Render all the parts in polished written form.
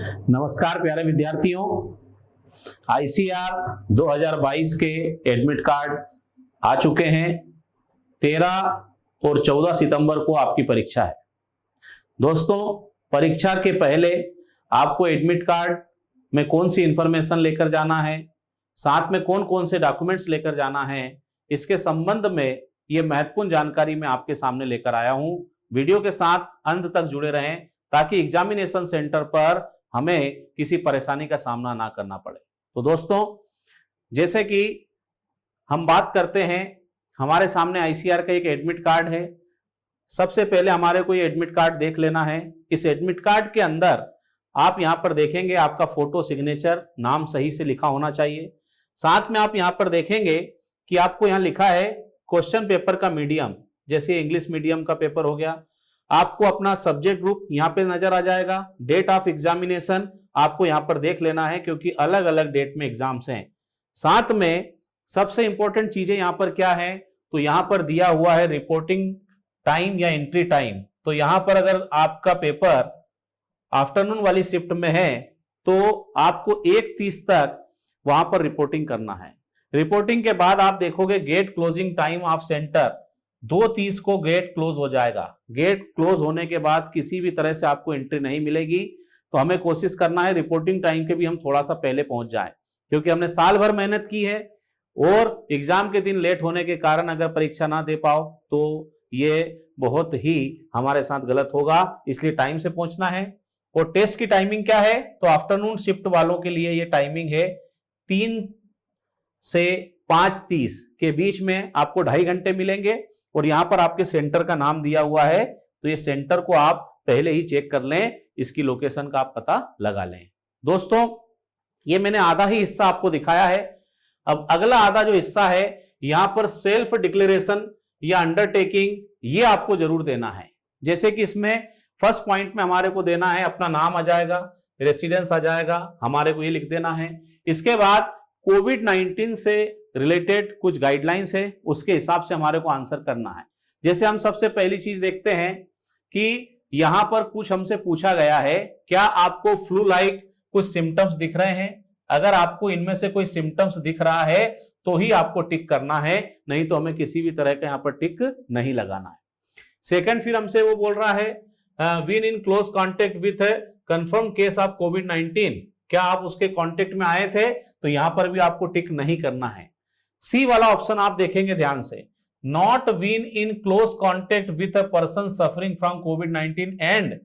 नमस्कार प्यारे विद्यार्थियों, आईसीआर 2022 के एडमिट कार्ड आ चुके हैं। 13 और 14 सितंबर को आपकी परीक्षा है। दोस्तों, परीक्षा के पहले आपको एडमिट कार्ड में कौन सी इंफॉर्मेशन लेकर जाना है, साथ में कौन कौन से डॉक्यूमेंट्स लेकर जाना है, इसके संबंध में ये महत्वपूर्ण जानकारी मैं आपके सामने लेकर आया हूं। वीडियो के साथ अंत तक जुड़े रहें ताकि एग्जामिनेशन सेंटर पर हमें किसी परेशानी का सामना ना करना पड़े। तो दोस्तों, जैसे कि हम बात करते हैं, हमारे सामने आईसीआर का एक एडमिट कार्ड है। सबसे पहले हमारे को ये एडमिट कार्ड देख लेना है। इस एडमिट कार्ड के अंदर आप यहां पर देखेंगे आपका फोटो, सिग्नेचर, नाम सही से लिखा होना चाहिए। साथ में आप यहां पर देखेंगे कि आपको यहां लिखा है क्वेश्चन पेपर का मीडियम, जैसे इंग्लिश मीडियम का पेपर हो गया। आपको अपना सब्जेक्ट ग्रुप यहां पे नजर आ जाएगा। डेट ऑफ एग्जामिनेशन आपको यहां पर देख लेना है क्योंकि अलग अलग डेट में एग्जाम्स हैं। साथ में सबसे इंपॉर्टेंट चीजें यहां पर क्या है, तो यहां पर दिया हुआ है रिपोर्टिंग टाइम या एंट्री टाइम। तो यहां पर अगर आपका पेपर आफ्टरनून वाली शिफ्ट में है तो आपको 1:30 तक वहां पर रिपोर्टिंग करना है। रिपोर्टिंग के बाद आप देखोगे gate closing time of centre 2:30 को गेट क्लोज हो जाएगा। गेट क्लोज होने के बाद किसी भी तरह से आपको एंट्री नहीं मिलेगी। तो हमें कोशिश करना है रिपोर्टिंग टाइम के भी हम थोड़ा सा पहले पहुंच जाएं, क्योंकि हमने साल भर मेहनत की है और एग्जाम के दिन लेट होने के कारण अगर परीक्षा ना दे पाओ तो ये बहुत ही हमारे साथ गलत होगा। इसलिए टाइम से पहुंचना है। और टेस्ट की टाइमिंग क्या है, तो आफ्टरनून शिफ्ट वालों के लिए ये टाइमिंग है 3 से 5:30 के बीच में आपको 2.5 घंटे मिलेंगे। और यहां पर आपके सेंटर का नाम दिया हुआ है, तो ये सेंटर को आप पहले ही चेक कर लें, इसकी लोकेशन का आप पता लगा लें। दोस्तों, ये मैंने आधा ही हिस्सा आपको दिखाया है। अब अगला आधा जो हिस्सा है, यहां पर सेल्फ डिक्लेरेशन या अंडरटेकिंग, ये आपको जरूर देना है। जैसे कि इसमें फर्स्ट पॉइंट में हमारे को देना है अपना नाम आ जाएगा, रेसिडेंस आ जाएगा, हमारे को ये लिख देना है। इसके बाद कोविड-19 से रिलेटेड कुछ गाइडलाइंस है, उसके हिसाब से हमारे को आंसर करना है। जैसे हम सबसे पहली चीज देखते हैं कि यहां पर कुछ हमसे पूछा गया है, क्या आपको फ्लू लाइक कुछ सिम्टम्स दिख रहे हैं? अगर आपको इनमें से कोई सिम्टम्स दिख रहा है तो ही आपको टिक करना है, नहीं तो हमें किसी भी तरह का यहां पर टिक नहीं लगाना है। सेकंड, फिर हमसे वो बोल रहा है been in close contact with confirm case of कोविड-19, क्या आप उसके कॉन्टेक्ट में आए थे? तो यहां पर भी आपको टिक नहीं करना है। सी वाला ऑप्शन आप देखेंगे ध्यान से, not been in close contact with a person suffering from कोविड-19 and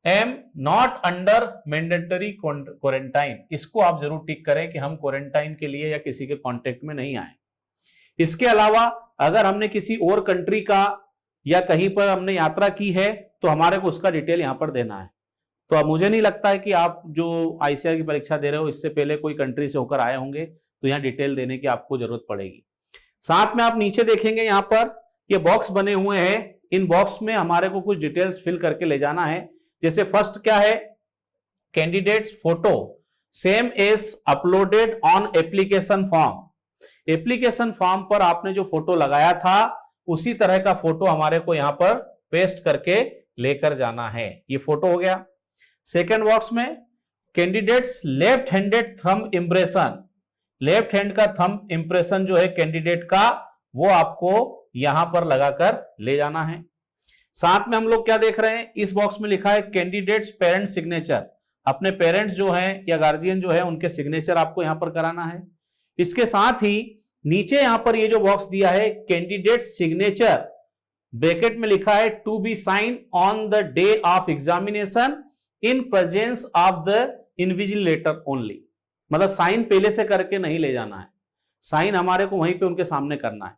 am not under mandatory quarantine, इसको आप जरूर टिक करें कि हम क्वारंटाइन के लिए या किसी के कॉन्टेक्ट में नहीं आए। इसके अलावा अगर हमने किसी और कंट्री का या कहीं पर हमने यात्रा की है तो हमारे को उसका डिटेल यहां पर देना है। तो अब मुझे नहीं लगता है कि आप जो आईसीआर की परीक्षा दे रहे हो इससे पहले कोई कंट्री से होकर आए होंगे, तो यहां डिटेल देने की आपको जरूरत पड़ेगी। साथ में आप नीचे देखेंगे यहां पर ये बॉक्स बने हुए हैं, इन बॉक्स में हमारे को कुछ डिटेल्स फिल करके ले जाना है। जैसे फर्स्ट क्या है, candidate's photo same as uploaded on application form. Application form पर आपने जो फोटो लगाया था उसी तरह का फोटो हमारे को यहां पर पेस्ट करके लेकर जाना है। ये फोटो हो गया। सेकेंड बॉक्स में candidates left handed thumb impression, left hand का थंब इंप्रेशन जो है कैंडिडेट का, वो आपको यहां पर लगाकर ले जाना है। साथ में हम लोग क्या देख रहे हैं, इस बॉक्स में लिखा है कैंडिडेट्स पेरेंट सिग्नेचर, अपने पेरेंट्स जो हैं या गार्जियन जो है उनके सिग्नेचर आपको यहां पर कराना है। इसके साथ ही नीचे यहां पर ये जो बॉक्स दिया है कैंडिडेट सिग्नेचर, ब्रैकेट में लिखा है to be sign on the day of examination in presence of the invigilator only, मतलब साइन पहले से करके नहीं ले जाना है, साइन हमारे को वहीं पे उनके सामने करना है।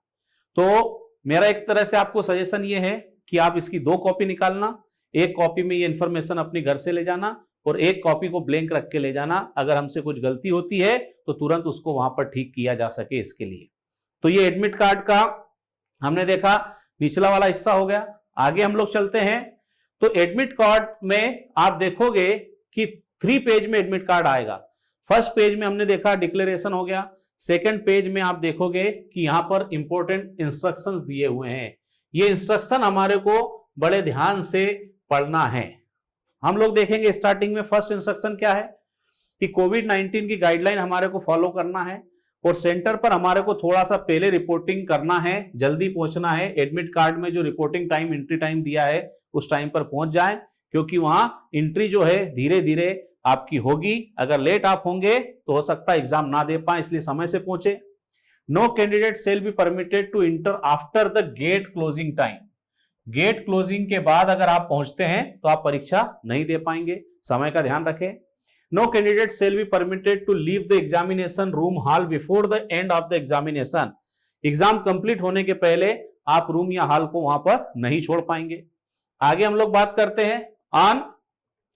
तो मेरा एक तरह से आपको सजेशन ये है कि आप इसकी 2 कॉपी निकालना, एक कॉपी में ये इंफॉर्मेशन अपनी घर से ले जाना और एक कॉपी को ब्लैंक रख के ले जाना। अगर हमसे कुछ गलती होती है तो तुरंत उसको वहां पर ठीक किया जा सके, इसके लिए। तो ये एडमिट कार्ड का हमने देखा निचला वाला हिस्सा हो गया। आगे हम लोग चलते हैं। तो एडमिट कार्ड में आप देखोगे कि 3 पेज में एडमिट कार्ड आएगा। फर्स्ट पेज में हमने देखा डिक्लेरेशन हो गया। सेकंड पेज में आप देखोगे कि यहां पर इंपॉर्टेंट इंस्ट्रक्शंस दिए हुए हैं। ये इंस्ट्रक्शन हमारे को बड़े ध्यान से पढ़ना है। हम लोग देखेंगे स्टार्टिंग में फर्स्ट इंस्ट्रक्शन क्या है कि कोविड-19 की गाइडलाइन हमारे को फॉलो करना है और सेंटर पर हमारे को थोड़ा सा पहले रिपोर्टिंग करना है, जल्दी पहुंचना है। एडमिट कार्ड में जो रिपोर्टिंग टाइम, एंट्री टाइम दिया है उस टाइम पर पहुंच जाए, क्योंकि वहां एंट्री जो है धीरे धीरे आपकी होगी। अगर लेट आप होंगे तो हो सकता है एग्जाम ना दे पाए, इसलिए समय से पहुंचे। No candidate shall be permitted to enter after the gate closing time. Gate closing के बाद अगर आप पहुंचते हैं तो आप परीक्षा नहीं दे पाएंगे, समय का ध्यान रखें। No candidate shall be permitted to leave the examination room hall before the end of the examination. Exam complete होने के पहले आप रूम या हॉल को वहां पर नहीं छोड़ पाएंगे। आगे हम लोग बात करते हैं on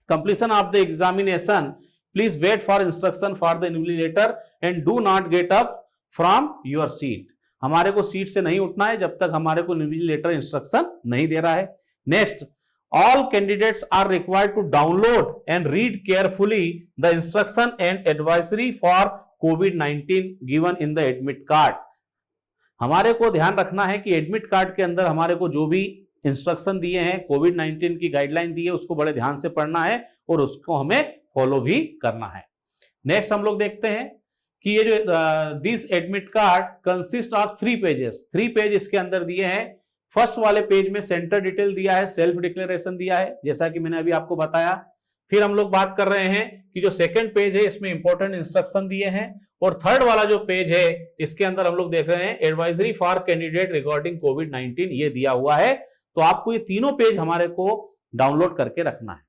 completion of the examination please wait for instruction for the invigilator and do not get up from your seat. हमारे को सीट से नहीं उठना है जब तक हमारे को इन्विजिलेटर इंस्ट्रक्शन नहीं दे रहा है। Next, all candidates are required to download and read carefully the instruction and advisory for COVID-19 given in the admit card। हमारे को ध्यान रखना है कि एडमिट कार्ड के अंदर हमारे को जो भी इंस्ट्रक्शन दिए हैं, कोविड-19 की गाइडलाइन दी है, उसको बड़े ध्यान से पढ़ना है और उसको हमें फॉलो भी करना है। नेक्स्ट हम लोग देखते हैं कि ये जो this admit card consist of 3 pages. 3 page इसके अंदर दिए हैं। फर्स्ट वाले पेज में सेंटर डिटेल दिया है, सेल्फ डिक्लेरेशन दिया है, जैसा कि मैंने अभी आपको बताया। फिर हम लोग बात कर रहे हैं कि जो सेकंड पेज है इसमें इंपॉर्टेंट इंस्ट्रक्शन दिए हैं, और थर्ड वाला जो पेज है इसके अंदर हम लोग देख रहे हैं एडवाइजरी फॉर कैंडिडेट रिगार्डिंग कोविड-19 ये दिया हुआ है। तो आपको ये तीनों पेज हमारे को डाउनलोड करके रखना है।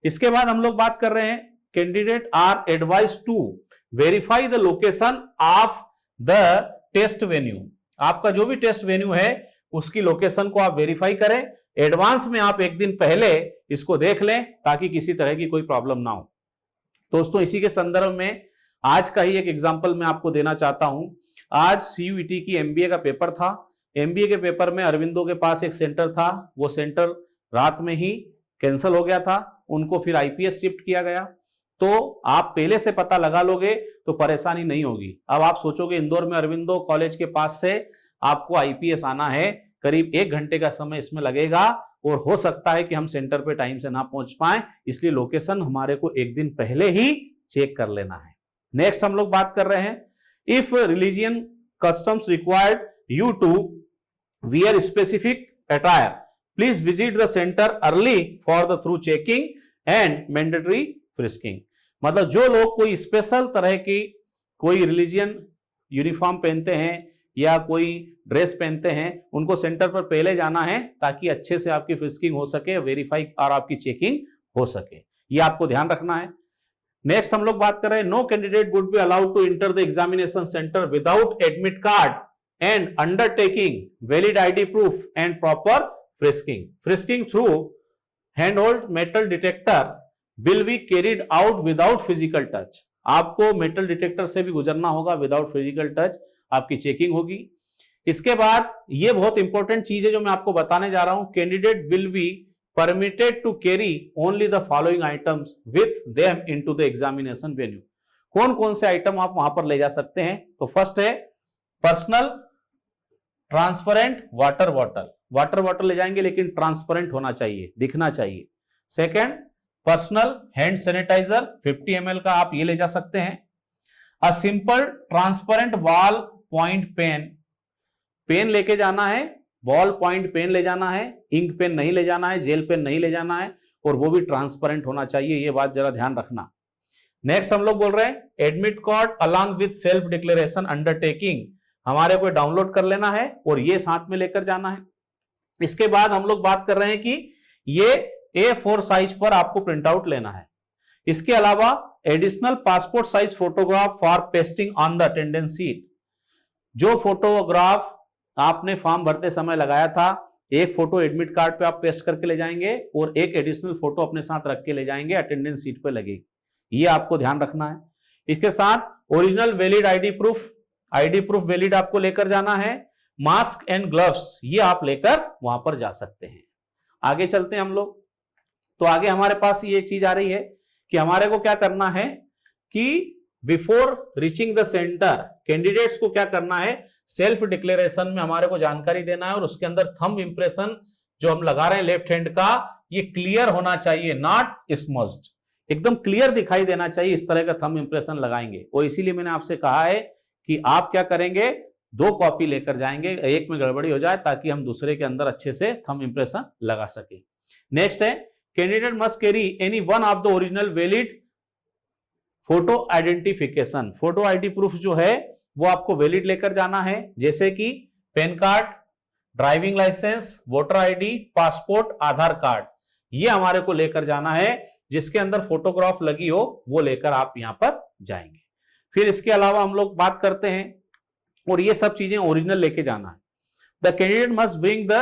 इसके बाद हम लोग बात कर रहे हैं candidate are advise to verify the location of the test venue. आपका जो भी टेस्ट वेन्यू है उसकी लोकेशन को आप वेरीफाई करें। एडवांस में आप एक दिन पहले इसको देख लें ताकि किसी तरह की कोई प्रॉब्लम ना हो। दोस्तों, इसी के संदर्भ में आज का ही एक एग्जांपल मैं आपको देना चाहता हूं। आज सीयूईटी की एमबीए का पेपर था। एमबीए के पेपर में अरविंदो के पास एक सेंटर था, वो सेंटर रात में ही कैंसिल हो गया था, उनको फिर आईपीएस शिफ्ट किया गया। तो आप पहले से पता लगा लोगे तो परेशानी नहीं होगी। अब आप सोचोगे इंदौर में अरविंदो कॉलेज के पास से आपको आईपीएस आना है, करीब 1 घंटे का समय इसमें लगेगा और हो सकता है कि हम सेंटर पे टाइम से ना पहुंच पाए, इसलिए लोकेशन हमारे को एक दिन पहले ही चेक कर लेना है। नेक्स्ट हम लोग बात कर रहे हैं if religion customs required you to wear specific attire please visit the centre early for the through checking and mandatory frisking. मतलब जो लोग कोई स्पेशल तरह की कोई रिलीजियन यूनिफॉर्म पहनते हैं या कोई ड्रेस पहनते हैं, उनको सेंटर पर पहले जाना है ताकि अच्छे से आपकी फ्रिस्किंग हो सके, वेरीफाई और आपकी चेकिंग हो सके। ये आपको ध्यान रखना है। नेक्स्ट हम लोग बात कर रहे हैं no candidate would be allowed to enter the examination centre without admit card and undertaking valid ID proof and proper frisking. Frisking through hand hold metal detector will be carried out without physical touch. आपको metal detector से भी गुजरना होगा, without physical touch आपकी checking होगी। इसके बाद ये बहुत इंपॉर्टेंट चीज है जो मैं आपको बताने जा रहा हूं, candidate will be permitted to carry only the following items with them into the examination venue. कौन कौन से आइटम आप वहां पर ले जा सकते हैं? तो फर्स्ट है personal transparent water bottle. Water bottle ले जाएंगे लेकिन ट्रांसपेरेंट होना चाहिए, दिखना चाहिए। Second, personal hand sanitiser 50 ml का आप ये ले जा सकते हैं। A simple transparent ball point pen, pen लेके जाना है, बॉल पॉइंट पेन ले जाना है, इंक पेन नहीं ले जाना है, जेल पेन नहीं ले जाना है, और वो भी ट्रांसपेरेंट होना चाहिए, ये बात जरा ध्यान रखना। नेक्स्ट हम लोग बोल रहे हैं admit card along with self declaration undertaking, हमारे को डाउनलोड कर लेना है और ये साथ में लेकर जाना है। इसके बाद हम लोग बात कर रहे हैं कि ये A4 साइज पर आपको प्रिंट आउट लेना है। इसके अलावा additional passport size photograph for pasting on the attendance seat. जो फोटोग्राफ आपने फॉर्म भरते समय लगाया था, एक फोटो एडमिट कार्ड पे आप पेस्ट करके ले जाएंगे और एक एडिशनल फोटो अपने साथ रख के ले जाएंगे, अटेंडेंस सीट पे लगेगी, ये आपको ध्यान रखना है। इसके साथ original valid ID proof valid आपको लेकर जाना है। मास्क एंड ग्लव्स ये आप लेकर वहां पर जा सकते हैं। आगे चलते हैं हम लोग, तो आगे हमारे पास ये चीज आ रही है कि हमारे को क्या करना है कि before reaching the centre candidates को क्या करना है, सेल्फ डिक्लेरेशन में हमारे को जानकारी देना है और उसके अंदर थंब इंप्रेशन जो हम लगा रहे हैं लेफ्ट हैंड का, ये क्लियर होना चाहिए, नॉट स्मज्ड, एकदम क्लियर दिखाई देना चाहिए। इस तरह का थंब इंप्रेशन लगाएंगे। और इसीलिए मैंने आपसे कहा है कि आप क्या करेंगे, 2 कॉपी लेकर जाएंगे, एक में गड़बड़ी हो जाए ताकि हम दूसरे के अंदर अच्छे से थंब इंप्रेशन लगा सके। नेक्स्ट है, candidate must carry any one of the original valid photo identification. Photo ID proof जो है वो आपको वैलिड लेकर जाना है, जैसे कि PAN card, driving licence, voter ID, passport, Aadhaar card, ये हमारे को लेकर जाना है। जिसके अंदर फोटोग्राफ लगी हो वो लेकर आप यहां पर जाएंगे। फिर इसके अलावा हम लोग बात करते हैं, और ये सब चीजें ओरिजिनल लेके जाना है। The candidate must bring the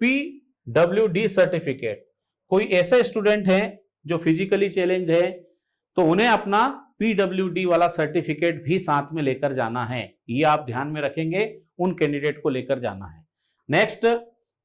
PWD certificate. कोई ऐसे स्टूडेंट है जो फिजिकली चैलेंज है तो उन्हें अपना PWD वाला सर्टिफिकेट भी साथ में लेकर जाना है। ये आप ध्यान में रखेंगे, उन कैंडिडेट को लेकर जाना है। नेक्स्ट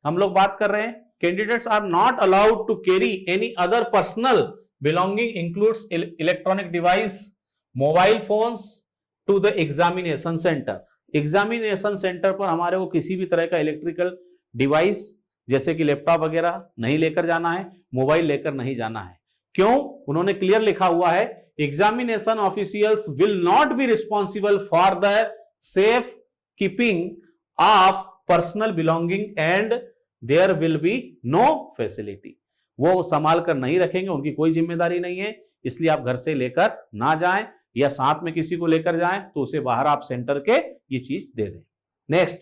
हम लोग बात कर रहे हैं, candidates are not allowed to carry any other personal belonging includes electronic device, mobile phones to the examination centre. Examination centre पर हमारे को किसी भी तरह का इलेक्ट्रिकल डिवाइस जैसे कि लैपटॉप वगैरह नहीं लेकर जाना है, मोबाइल लेकर नहीं जाना है। क्यों? उन्होंने क्लियर लिखा हुआ है, examination officials will not be responsible for the safekeeping of personal belonging and there will be no facility. वो संभाल कर नहीं रखेंगे, उनकी कोई जिम्मेदारी नहीं है। इसलिए आप घर से लेकर ना जाएं, या साथ में किसी को लेकर जाएं तो उसे बाहर आप सेंटर के ये चीज दे दें। Next,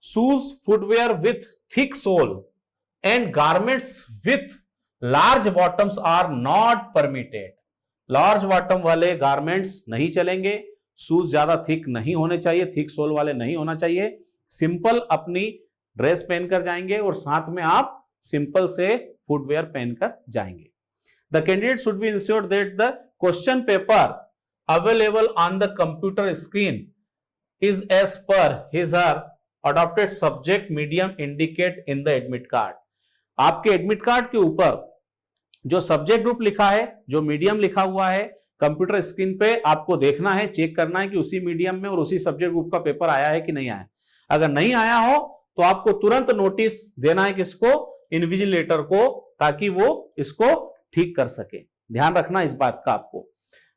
shoes, footwear with thick sole and garments with large bottoms are not permitted. Large bottom वाले गारमेंट्स नहीं चलेंगे, शूज ज्यादा थिक नहीं होने चाहिए, थिक सोल वाले नहीं होना चाहिए। सिंपल अपनी ड्रेस पहनकर जाएंगे और साथ में आप सिंपल से फुटवेयर पहनकर जाएंगे। The candidate should be insured that the question paper available on the computer screen is as per his or adopted subject medium indicate in the admit card। आपके एडमिट कार्ड के ऊपर जो subject group लिखा है, जो medium लिखा हुआ है, कंप्यूटर स्क्रीन पे आपको देखना है, चेक करना है कि उसी मीडियम में और उसी सब्जेक्ट ग्रुप का पेपर आया है कि नहीं आया। अगर नहीं आया हो तो आपको तुरंत नोटिस देना है किसको, इन्विजिलेटर को, ताकि वो इसको ठीक कर सके। ध्यान रखना इस बात का आपको।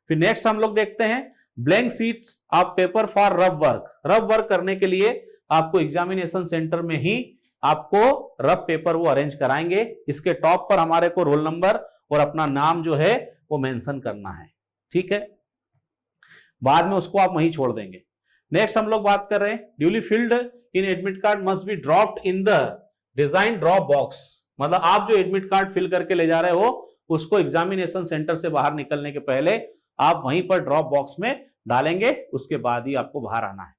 फिर नेक्स्ट हम लोग देखते हैं, blank sheets of paper for rough work. Rough work करने के लिए आपको एग्जामिनेशन सेंटर में ही आपको रफ पेपर वो अरेंज कराएंगे। इसके टॉप पर हमारे को रोल नंबर और अपना नाम जो है वो मेंशन करना है, ठीक है। बाद में उसको आप वहीं छोड़ देंगे। नेक्स्ट हम लोग बात कर रहे हैं, duly filled in admit card must be dropped in the design drop box. मतलब आप जो एडमिट कार्ड फिल करके ले जा रहे हो उसको एग्जामिनेशन सेंटर से बाहर निकलने के पहले आप वहीं पर ड्रॉप बॉक्स में डालेंगे, उसके बाद ही आपको बाहर आना है।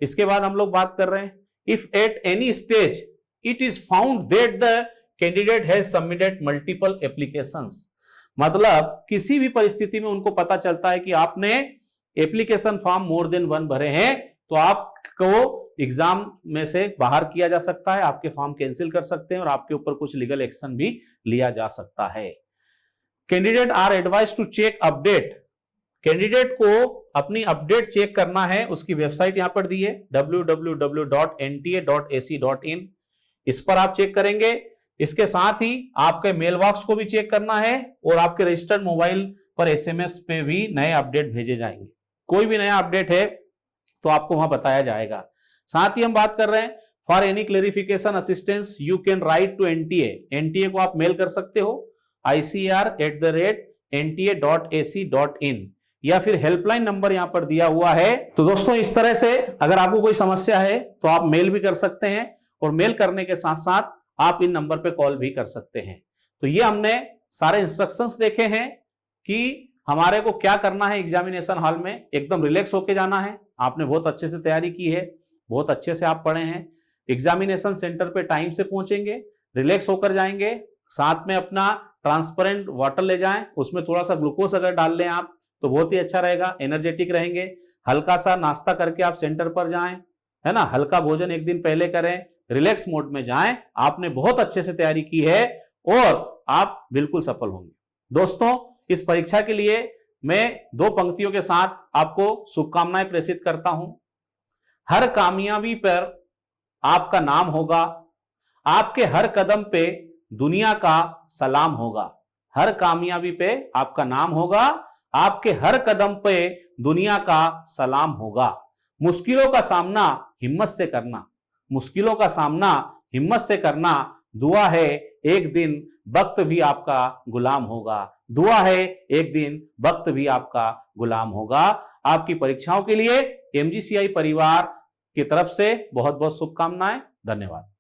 इसके बाद हम लोग बात कर रहे हैं, if at any stage it is found that the candidate has submitted multiple applications. मतलब किसी भी परिस्थिति में उनको पता चलता है कि आपने एप्लीकेशन फॉर्म मोर देन 1 भरे हैं, तो आपको एग्जाम में से बाहर किया जा सकता है, आपके फॉर्म कैंसिल कर सकते हैं और आपके ऊपर कुछ लीगल एक्शन भी लिया जा सकता है। Candidate are advise to check update. Candidate को अपनी अपडेट चेक करना है, उसकी वेबसाइट यहां पर दी है www.nta.ac.in। इस पर आप चेक करेंगे। इसके साथ ही आपके मेल बॉक्स को भी चेक करना है और आपके रजिस्टर्ड मोबाइल पर SMS पे भी नए अपडेट भेजे जाएंगे। कोई भी नया अपडेट है तो आपको वहां बताया जाएगा। साथ ही हम बात कर रहे हैं, for any clarification assistance you can write to NTA। NTA को आप मेल कर सकते हो ICR@nta.ac.in, या फिर हेल्पलाइन नंबर यहां पर दिया हुआ है। तो दोस्तों इस तरह से अगर आपको कोई समस्या है तो आप मेल भी कर सकते हैं, और मेल करने के साथ साथ आप इन नंबर पे कॉल भी कर सकते हैं। तो ये हमने सारे इंस्ट्रक्शंस देखे हैं कि हमारे को क्या करना है एग्जामिनेशन हॉल में। एकदम रिलैक्स होके जाना है। आपने बहुत अच्छे से तैयारी की है, बहुत अच्छे से आप पढ़े हैं। एग्जामिनेशन सेंटर पे टाइम से पहुंचेंगे, रिलैक्स होकर जाएंगे। साथ में अपना ट्रांसपेरेंट वाटर ले जाएं, उसमें थोड़ा सा ग्लूकोज अगर डाल लें आप तो बहुत ही अच्छा रहेगा, एनर्जेटिक रहेंगे। हल्का सा नाश्ता करके आप सेंटर पर जाएं, है ना। हल्का भोजन एक दिन पहले करें, रिलैक्स मोड में जाएं। आपने बहुत अच्छे से तैयारी की है और आप बिल्कुल सफल होंगे। दोस्तों इस परीक्षा के लिए मैं 2 पंक्तियों के साथ आपको शुभकामनाएं प्रेषित करता हूं। हर कामयाबी पर आपका नाम होगा, आपके हर कदम पे दुनिया का सलाम होगा। हर कामयाबी पे आपका नाम होगा, आपके हर कदम पे दुनिया का सलाम होगा। मुश्किलों का सामना हिम्मत से करना, मुश्किलों का सामना हिम्मत से करना। दुआ है एक दिन वक्त भी आपका गुलाम होगा, दुआ है एक दिन वक्त भी आपका गुलाम होगा। आपकी परीक्षाओं के लिए MGCI परिवार की तरफ से बहुत बहुत शुभकामनाएं। धन्यवाद।